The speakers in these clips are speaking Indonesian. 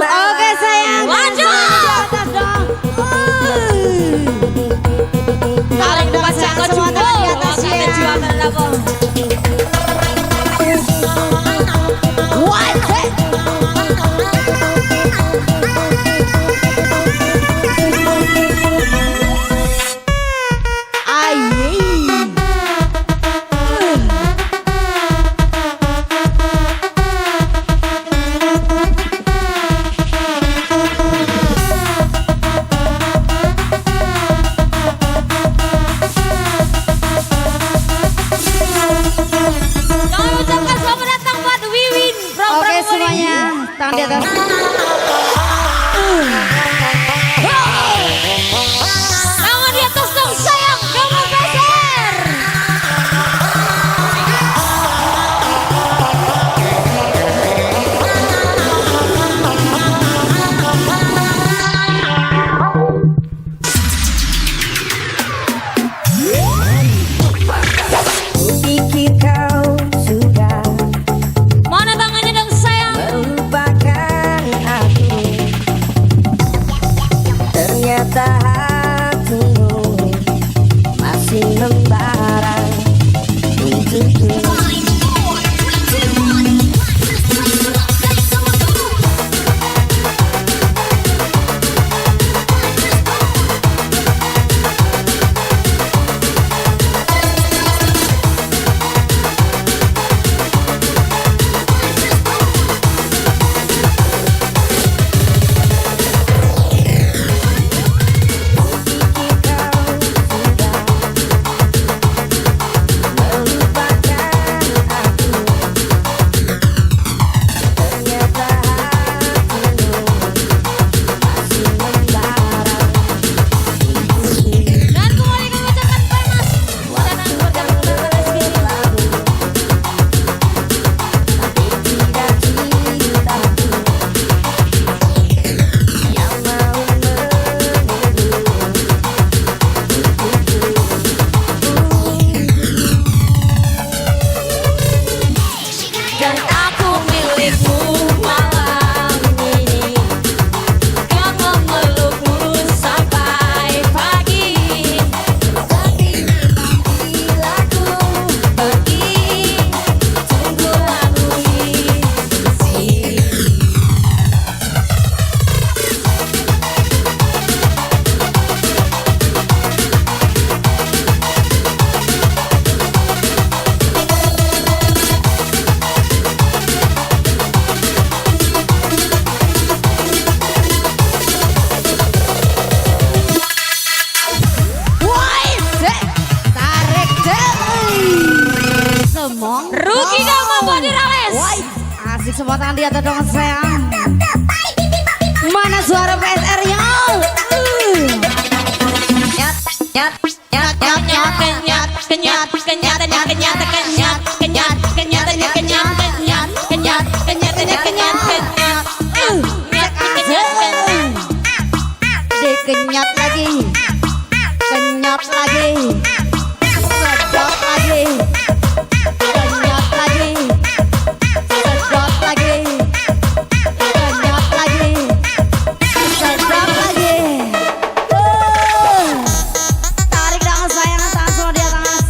Oke sayang. Lanjut. Paling depan siapa Semua juga. tangan di atas ya. Kami ucapkan selamat datang buat Wiwin. Oke semuanya, tangan di atas. Tangan di atas dong sayang. Kamu geser. Pikir kau sudah Mana tangannya dong sayang. melupakan aku. Ternyata hatimu masih membara untukku. Dan kembali kami ucapkan panas. Jangan bergantung rezeki. Dan aku milikmu malam ini. Kau memelukku sampai pagi. Tapi bila ku pergi, tunggulah di sini. Tarik deh. Semong. Rugi gak mampu dirales. Asik semua tangan di atas dong sayang. Mana suara PSR-nya? Kenyat, kenyat, kenyat, kenyat, kenyat, kenyat, kenyat, kenyat, kenyat, kenyat, kenyat, kenyat, kenyat, kenyat, kenyat, kenyat, kenyat, kenyat, kenyat, kenyat. Dikenyat lagi. Kenyat lagi. Sedot lagi. Kenyat lagi. Sedot lagi. Kenyat lagi. Sedot lagi. Tarik tangan sayang, tangan semua di atas.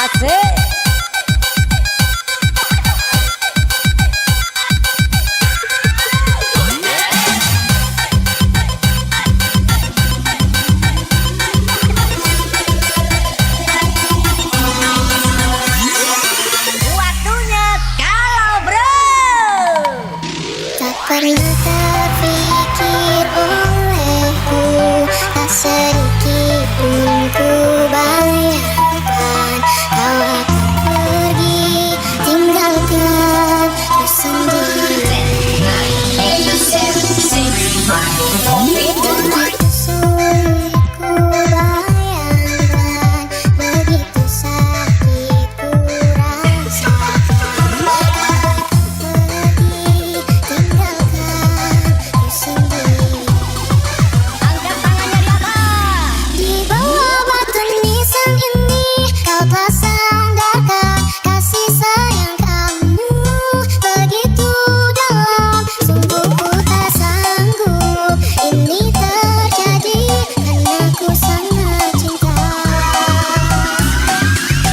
Asik. Waktunya kalau bro. Tak pernah terpikir olehku, tak sedikit pun ku bayangkan kau akan pergi, tinggalkan ku sendiri. Begitu sulit ku bayangkan, begitu sakit ku rasakan. Angkat tangannya di atas. Di bawah batu nisan ini kau tak sandarkan kasih sayang kamu begitu dalam. Sungguh ku tak sanggup ini terjadi karena ku sangat cinta.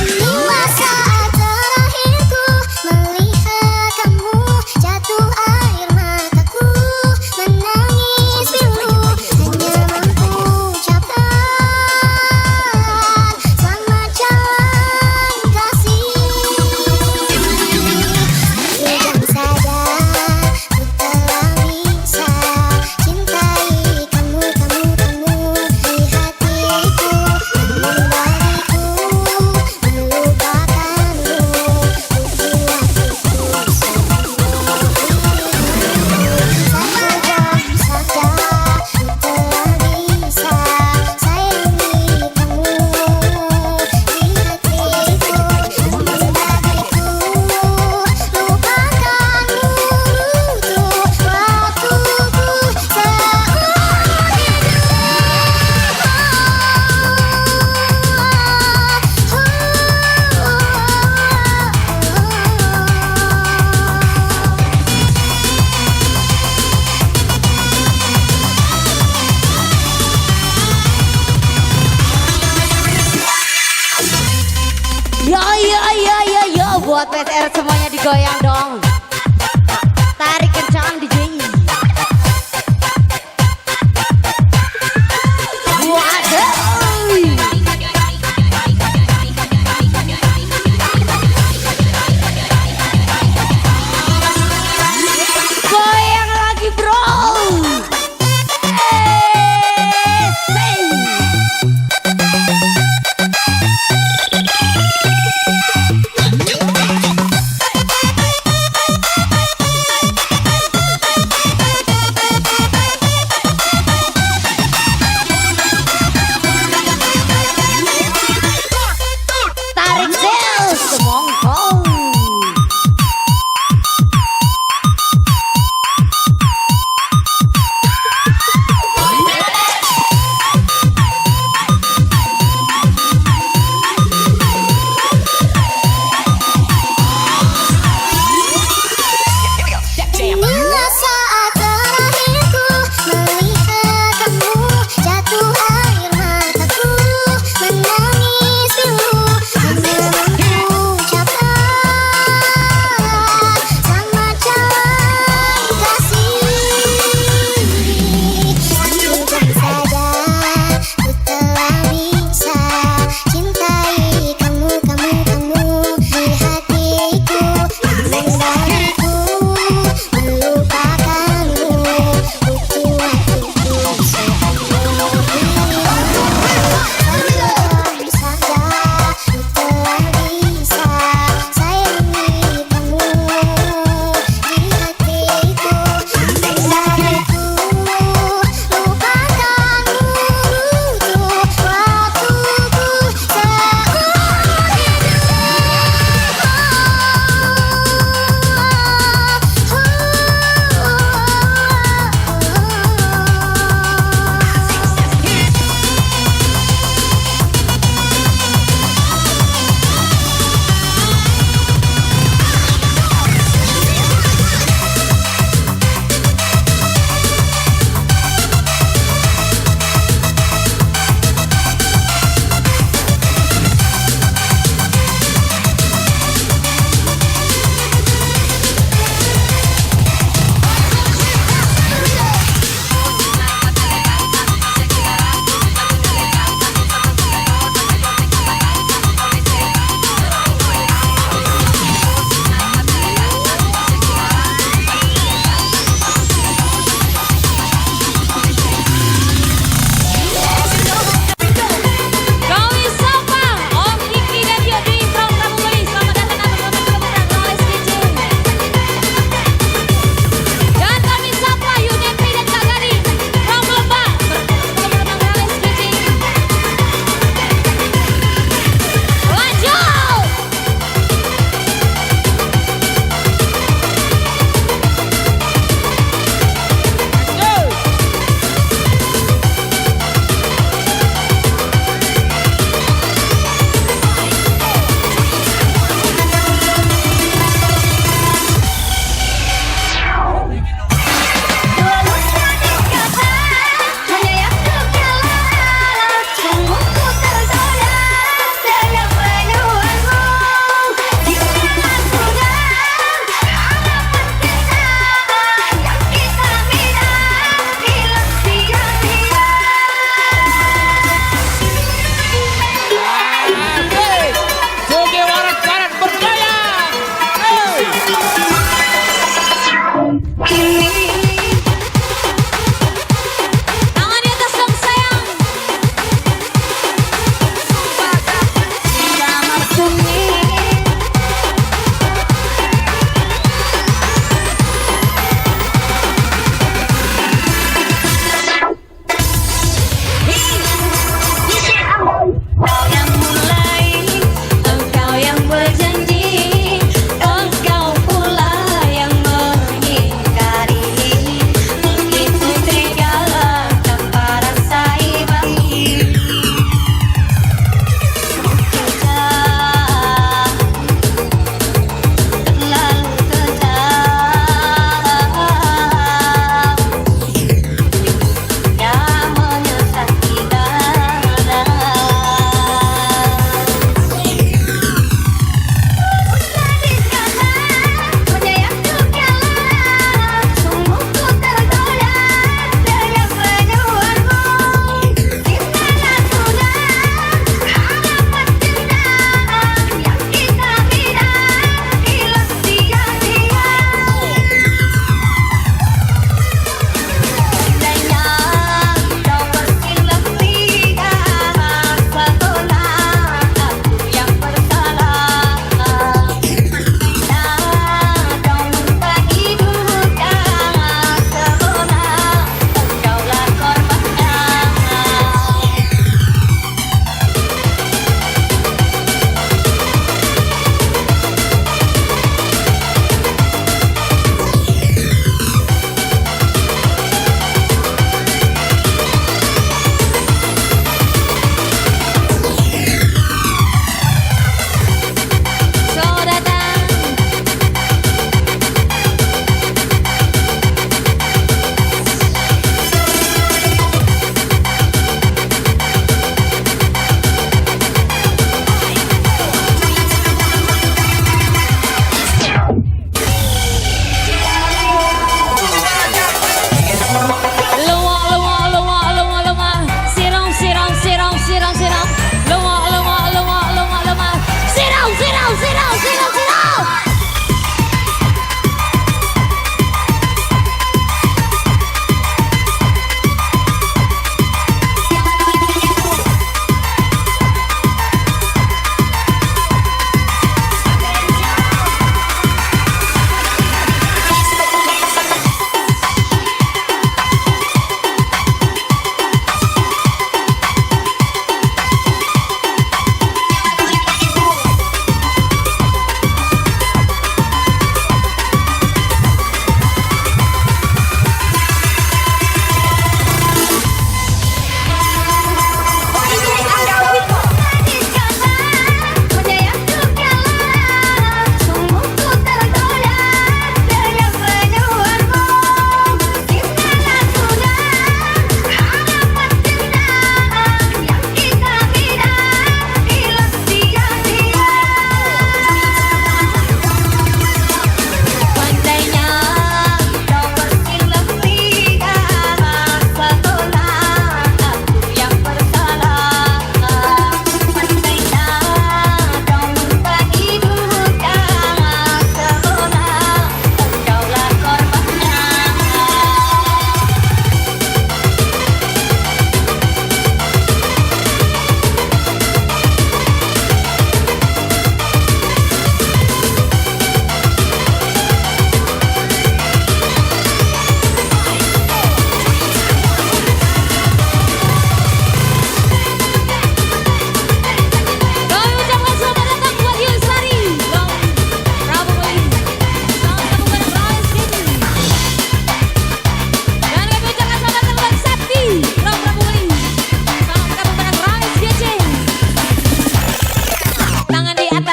Lima saat terakhirku melihat kamu, jatuh air mataku menangis pilu, hanya mampu ucapkan selamat jalan kasih. Sejam saja ku telah bisa cintai kamu di hatiku, namun bagiku melupakanmu butuh waktuku sendiri. Sejam saja ku telah bisa sayangi kamu di hatiku, namun bagiku lupakanmu butuh waktuku Yo, buat PTR semuanya digoyang dong. Tarik kencang DJ. Waduh. Goyang lagi bro. Sing.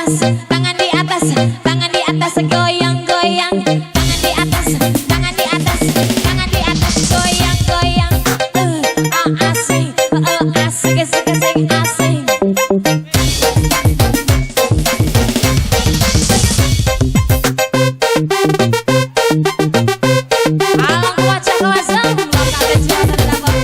atas, tangan di atas, tangan di atas, goyang goyang. Tangan di atas, tangan di atas, tangan di atas, goyang goyang. Asik, asik, asik, asik, asik. Alang kuaca kuasa, bakal juara dapat.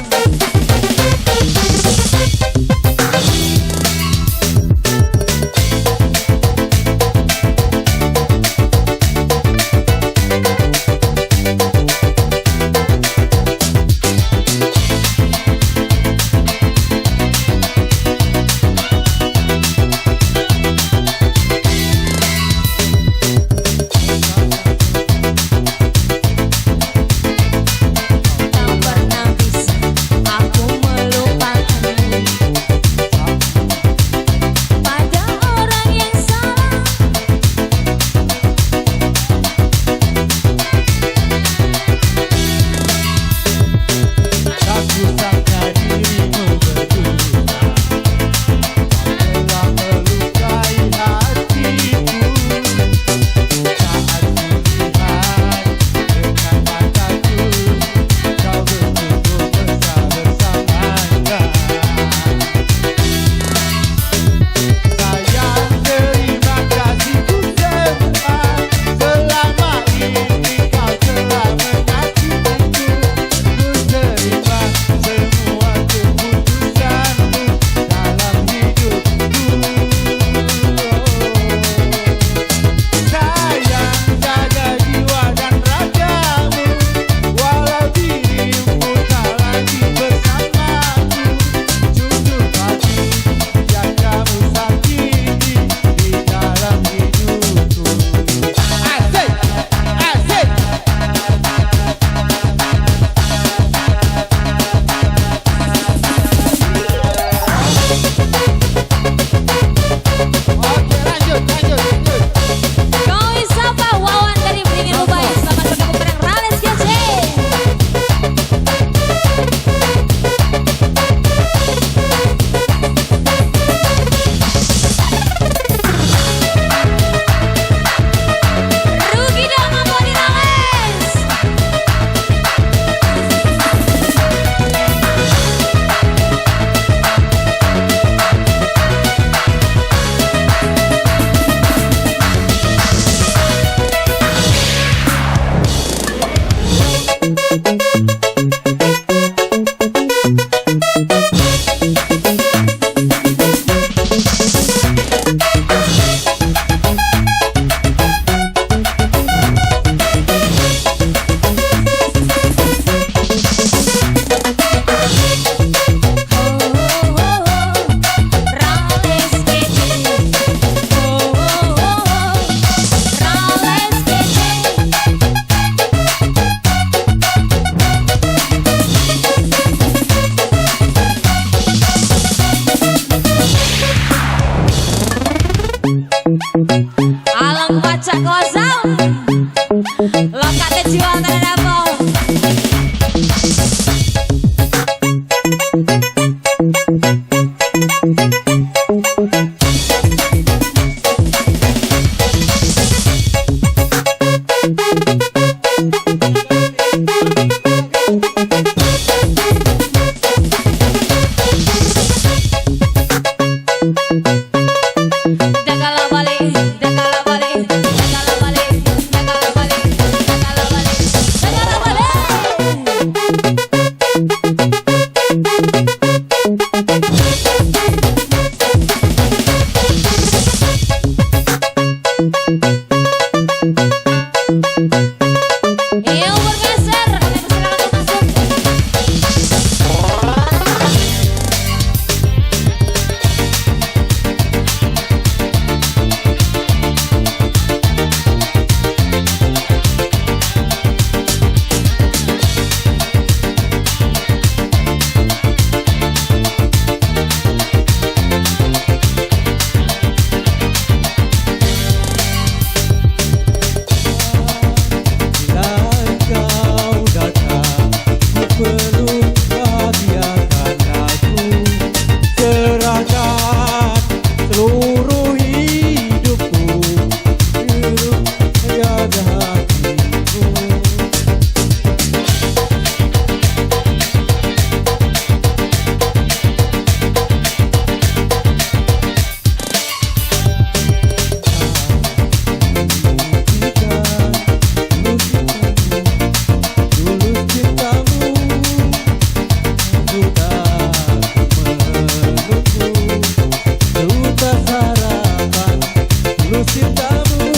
tulus cintamu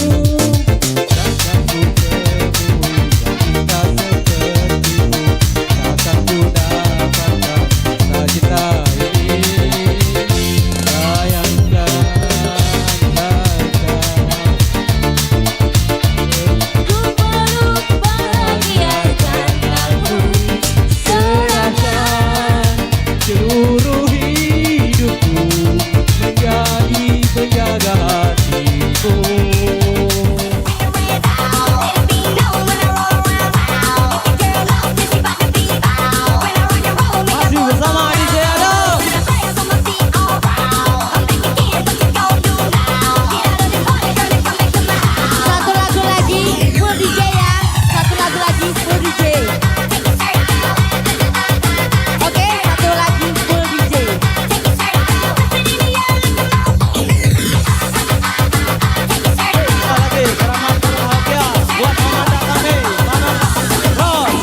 takkan ku temui wanita sepertimu, takkan ku dapatkan rasa cinta ini. Bayangkan, Ku peluk bahagiakan kamu, serahkan seluruh hidupku menjadi penjaga hatimu. Masih bersama DJ Adam. Satu lagu lagi full DJ ya. Satu lagu lagi full DJ. Oke, satu lagi full DJ. Lagi selamat berbahagia buat pemandangan kami. Mana Ros.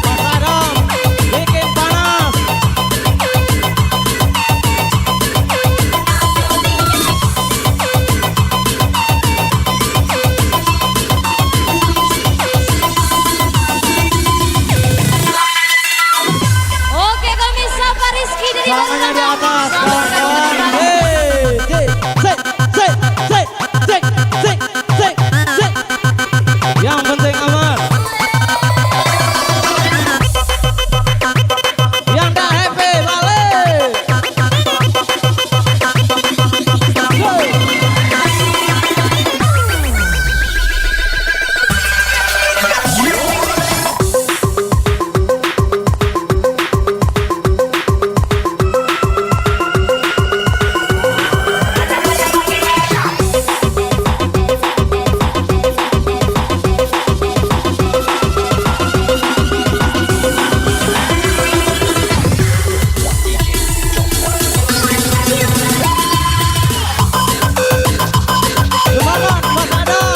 Mas Adam, bikin panas. Oke, kami sapa Rizky dari Tangannya di atas, kawan-kawan. Cek. Yang penting aman. Yang dah happy balik. Semangat Mas Adam.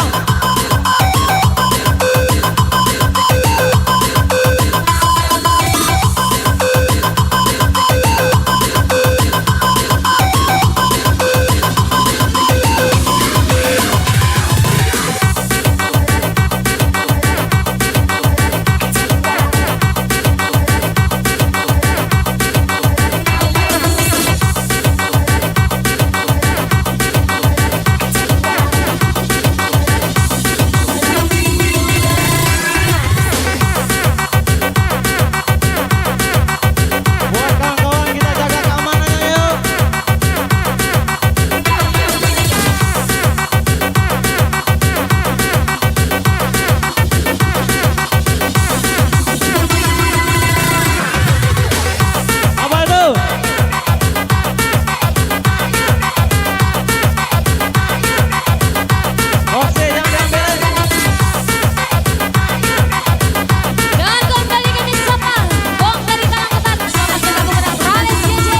Buat kawan-kawan kita jaga keamanannya yuk. Apa itu? Oke, jangan diambil. Dan kembali kami sapa Bong dari Karangketan. Selamat datang kepada Pralis JJ.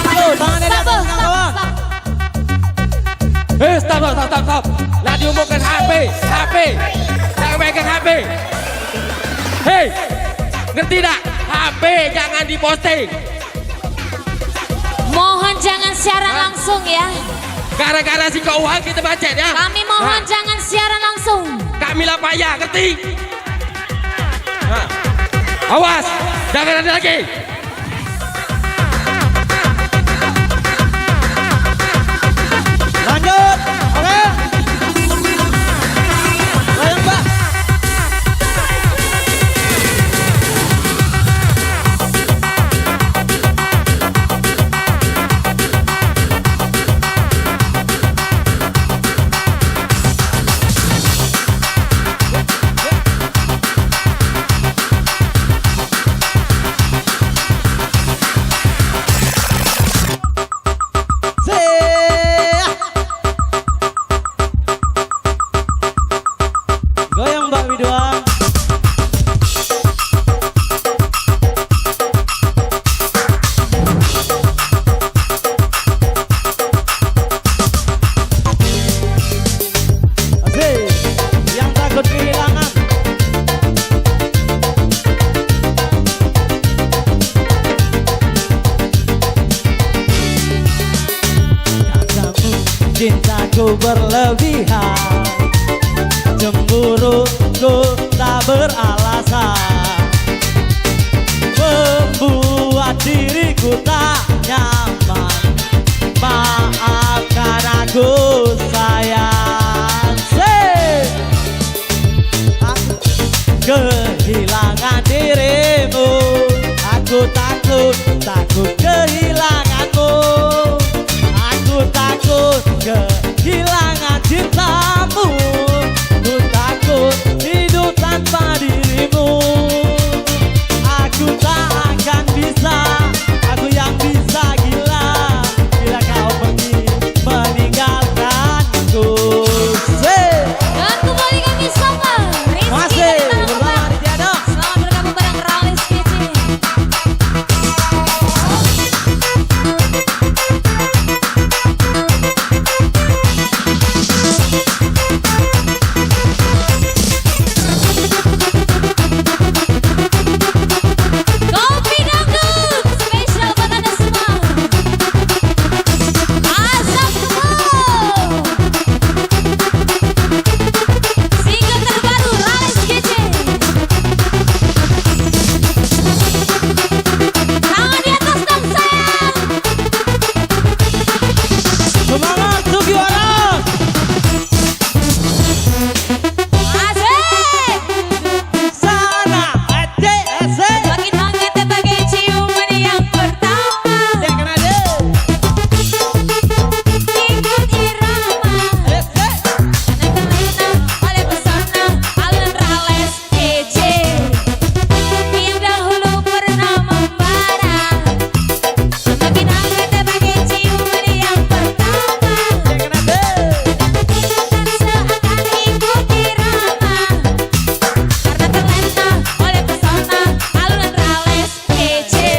Tuh, tangannya di atas kawan-kawan. Stop. Lah diumumkan HP. Jangan pegang HP. Hei, ngerti tak? HP jangan diposting. Mohon jangan siaran langsung ya. Gara-gara si keuangan kita baca ya. Kami mohon jangan siaran langsung. Kami lah payah, ngerti? Awas, jangan ada lagi. Lanjut, oke? Layang Mbak. berlebihan, cemburuku tak beralasan, membuat diriku tak nyaman. Maafkan aku sayang. Aku kehilangan dirimu, aku takut kehilanganmu, aku takut kehilangan cintamu, aku takut hidup tanpa dirimu. Aku tak akan bisa, aku yang bisa gila bila kau pergi meninggalkanku. Dan kembali kami sama Rizky Masih dari Tanah bersama Abang. Diana. Selamat bergabung bareng Ralis Kece. Kopi dangdut spesial buat anda semua. Azam Kebal. Single terbaru Ralis Kece. Tangan di atas dong sayang. Semangat Sugiwara. Asik. Sana ACSC. Makin hangat ya bagai ciuman yang pertama. Dia kena deh. Ikut irama. Karena terlena oleh pesona aliran Ralis Kece yang dahulu pernah membara. Makin hangat ya bagai ciuman yang pertama. Dia kena deh. Ikutan seakan ikut irama. Karena terlena oleh pesona aliran Ralis Kece.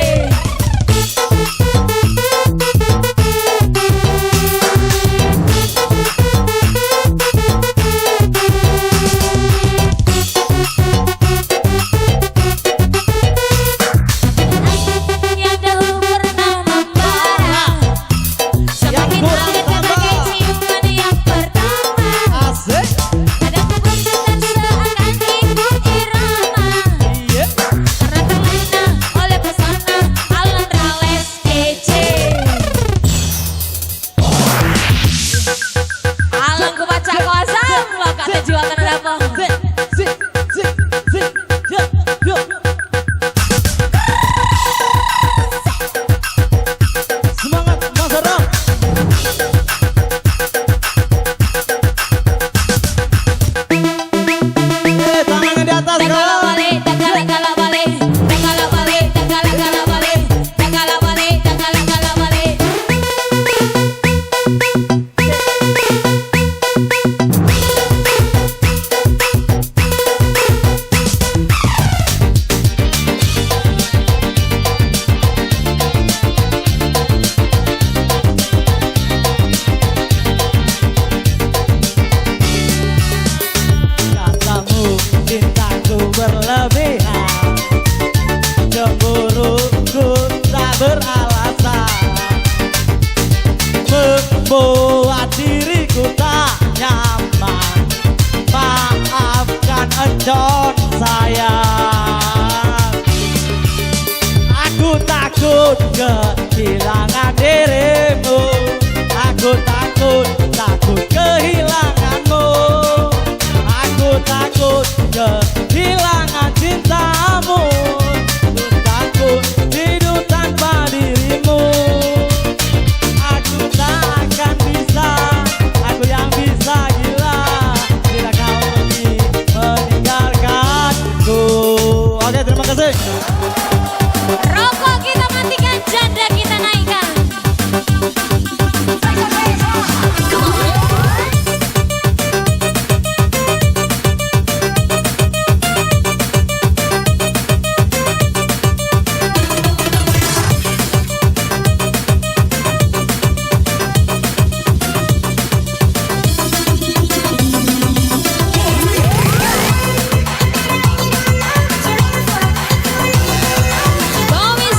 Yang dahulu pernah membara. Semakin hangat ya bagai ciuman yang pertama. Asik. Kadang ku bergetar seakan ikut irama. Iya. Karena terlena oleh pesona aliran Ralis Kece. Alang ku baca kosong lo kata jiwa tanah dapur. Sik. Yuk, yuk. Semangat Mas Ram. Tangannya di atas Tegala kawan. balik, tegala gala balik, tegala balik, tegala gala balik, tegala balik, tegala gala balik. Katamu cintaku berlebihan, cemburuku tak beralasan, membuat diriku tak nyaman. Maafkan encon sayang, aku takut kehilangan dirimu, aku takut kehilanganmu, aku takut kehilangan cintamu, aku takut hidup tanpa dirimu. Aku tak akan bisa, aku yang bisa gila bila kau pergi meninggalkanku. Oke, terima kasih. Rokok kita matikan, janda kita naikkan. Bomis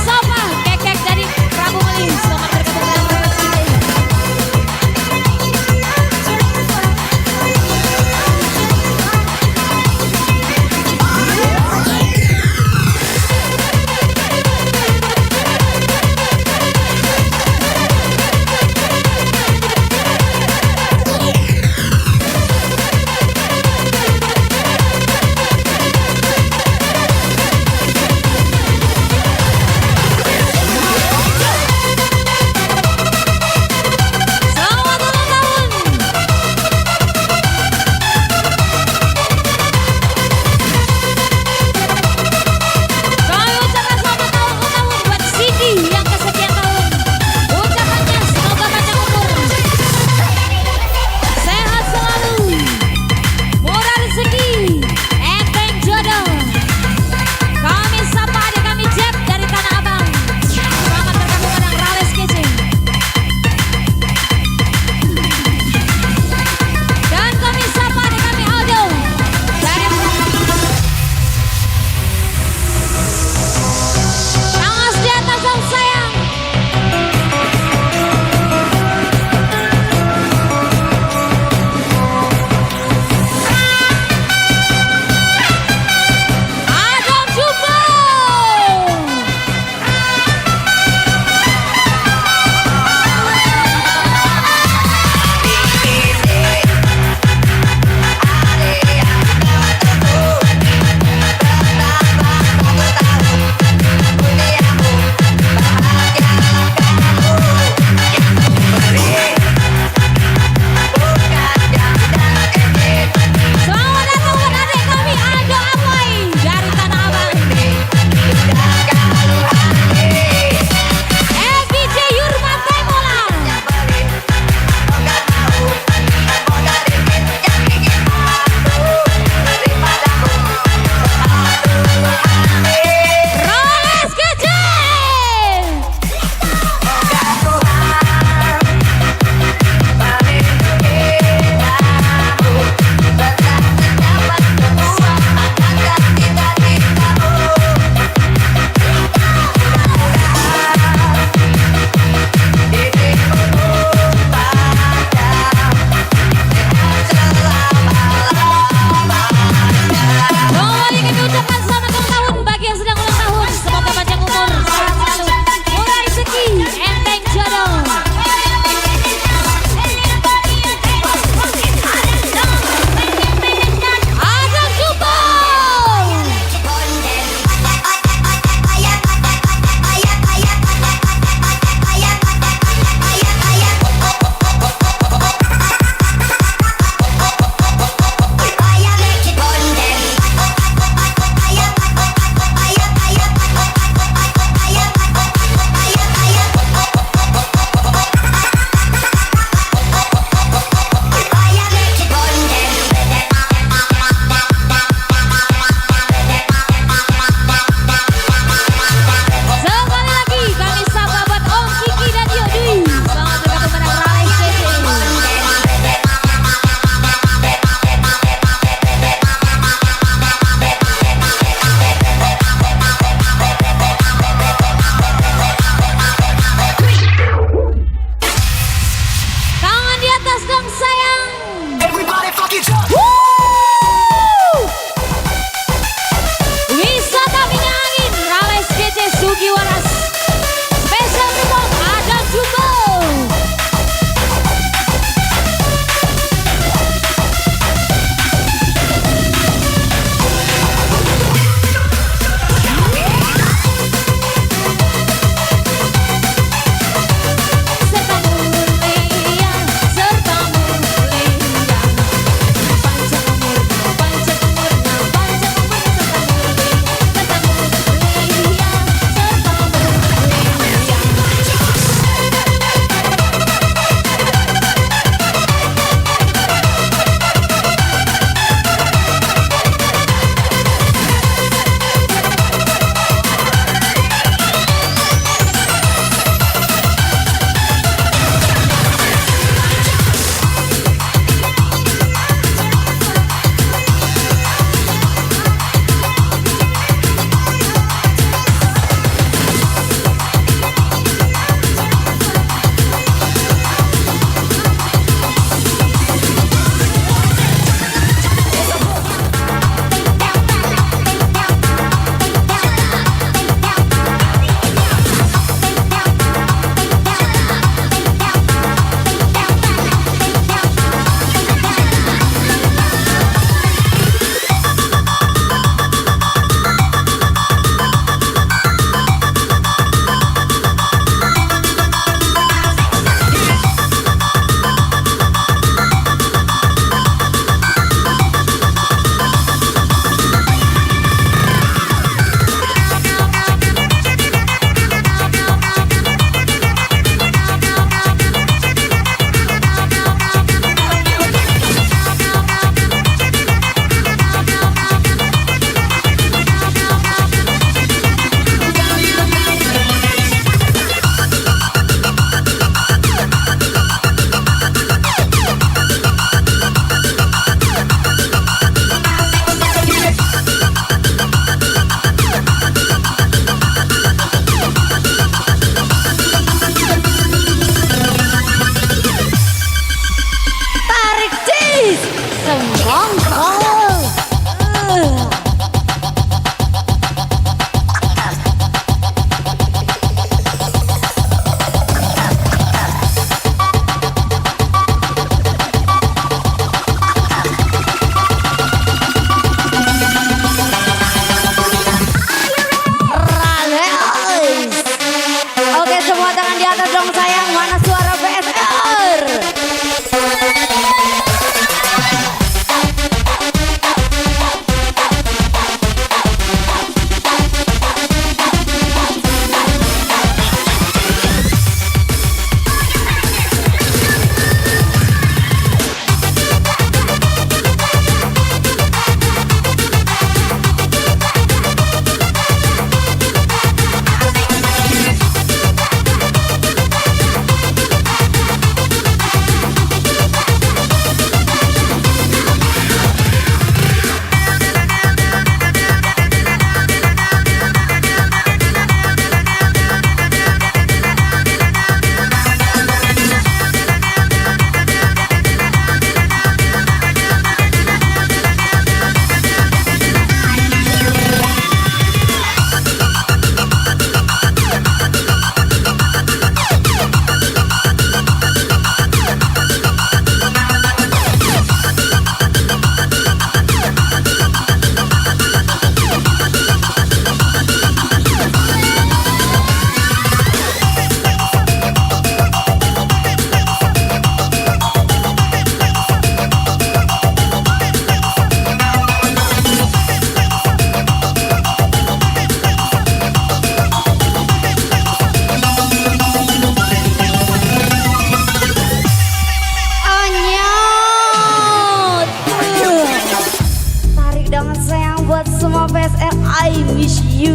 dong sayang buat semua PSR I miss you.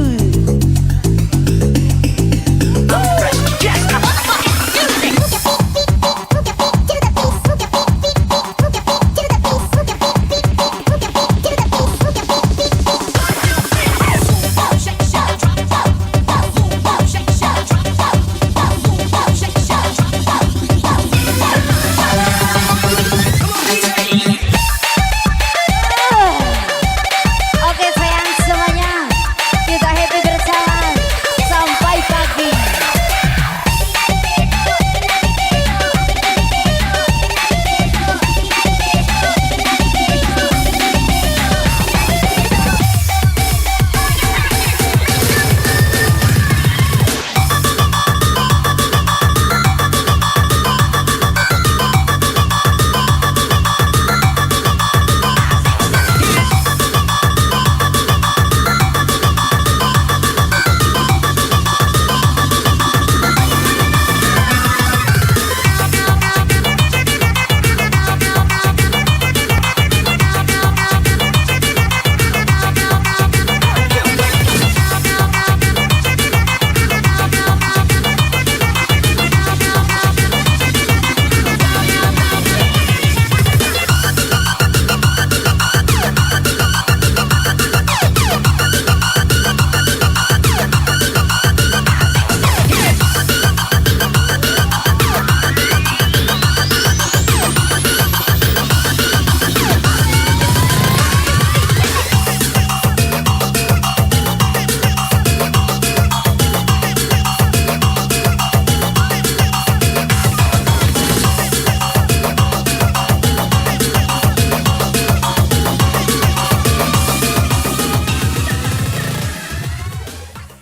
I'm fresh